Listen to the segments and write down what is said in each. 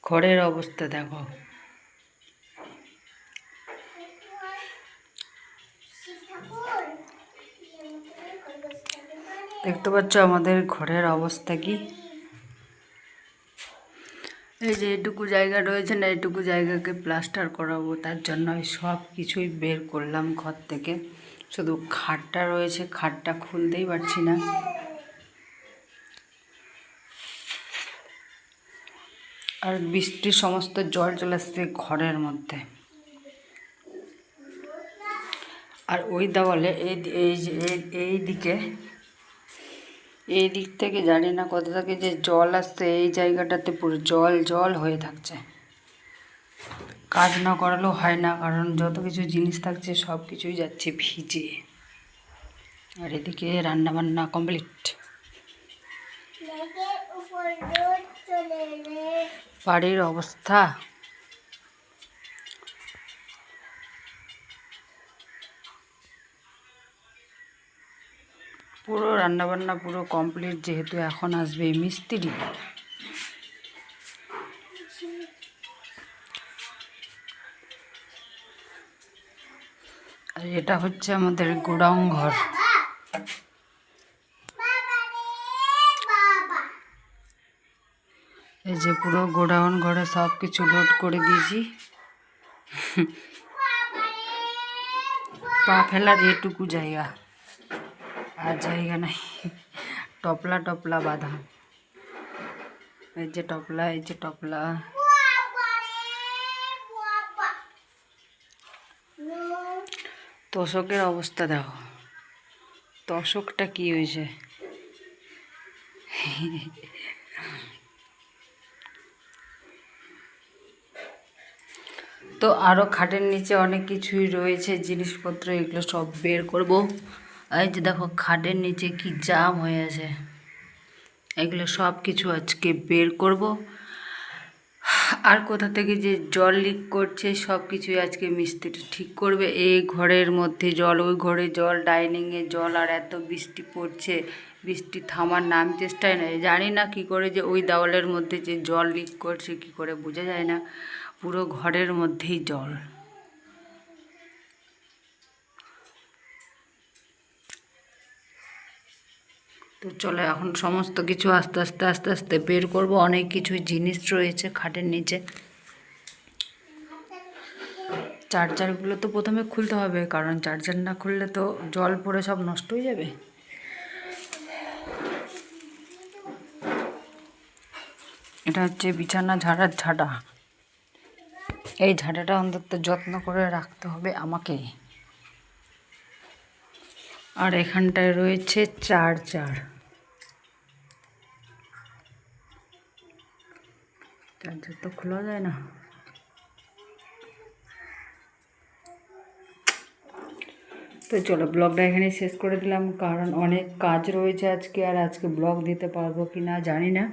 ঘরের অবস্থা দেখো। দেখতে পাচ্ছ আমাদের ঘরের অবস্থা কি। এই যে এটুকু জায়গা রয়েছে না, এটুকু জায়গাকে প্লাস্টার করাবো, তার জন্য সব কিছুই বের করলাম ঘর থেকে। শুধু খাটটা রয়েছে, খাটটা খুলতেই পারছি না। আর বৃষ্টির সমস্ত জল চলে আসছে ঘরের মধ্যে। আর ওই দেওয়ালে এই দিকে, এই দিক থেকে জানি না কত থেকে যে জল আসছে, এই জায়গাটাতে পুরো জল জল হয়ে থাকছে। কাজ না করালেও হয় না, কারণ যত কিছু জিনিস থাকছে সব কিছুই যাচ্ছে ভিজে। আর এদিকে রান্নাবান্না কমপ্লিট। বাড়ির অবস্থা পুরো, রান্নাবান্না পুরো কমপ্লিট, যেহেতু এখন আসবে মিস্ত্রি। আর এটা হচ্ছে আমাদের গোডাউন ঘর। এই যে পুরো গোডাউন ঘরে সব কিছু লোড করে দিয়েছি। পা ফেলার এটুকু জায়গা, আর জায়গা নাই। টপলা টপলা বাঁধা, এই যে টপলা, এই যে টপলা। তোষকের অবস্থা দেখো, তোষকটা কি হয়েছে। তো আরও খাটের নিচে অনেক কিছুই রয়েছে জিনিসপত্র, এগুলো সব বের করব। এই যে দেখো খাটের নিচে কি জাম হয়ে আছে, এগুলো সব কিছু আজকে বের করব। আর কোথা থেকে যে জল লিক করছে সব কিছুই আজকে মিস্ত্রি ঠিক করবে। এই ঘরের মধ্যে জল, ওই ঘরে জল, ডাইনিংয়ে জল, আর এত বৃষ্টি পড়ছে, বৃষ্টি থামার নাম চেষ্টায় নেই। জানি না কি করে যে ওই দেওয়ালের মধ্যে যে জল লিক করছে, কি করে বোঝা যায় না, পুরো ঘরের মধ্যেই জল। তো চলো এখন সমস্ত কিছু আস্তে আস্তে আস্তে আস্তে বের করব। অনেক কিছু জিনিস রয়েছে খাটের নিচে। চার্জারগুলো তো প্রথমে খুলতে হবে, কারণ চার্জার না খুললে তো জল পড়ে সব নষ্ট হয়ে যাবে। এটা হচ্ছে বিছানা ঝাড়ার ঝাড়া। এই ঝাড়াটা অন্তত যত্ন করে রাখতে হবে আমাকে। আর এখানটায় রয়েছে চার্জার। চার্জার তো খোলা যায় না। তো চলো ব্লগটা এখানে শেষ করে দিলাম, কারণ অনেক কাজ রয়েছে আজকে, আর আজকে ব্লগ দিতে পারবো কি না জানি না।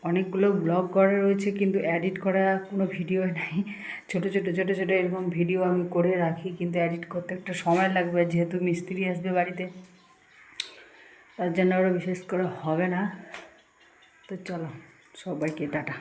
অনেকগুলো ব্লগ করা রয়েছে, কিন্তু এডিট করা কোনো ভিডিও নাই। ছোট ছোট ছোট ছোট এরকম ভিডিও আমি করে রাখি, কিন্তু এডিট করতে একটা সময় লাগবে, যেহেতু মিস্ত্রি আসবে বাড়িতে, তার জন্য আরও বিশেষ করে হবে না। তো চলো সবাইকে টাটা।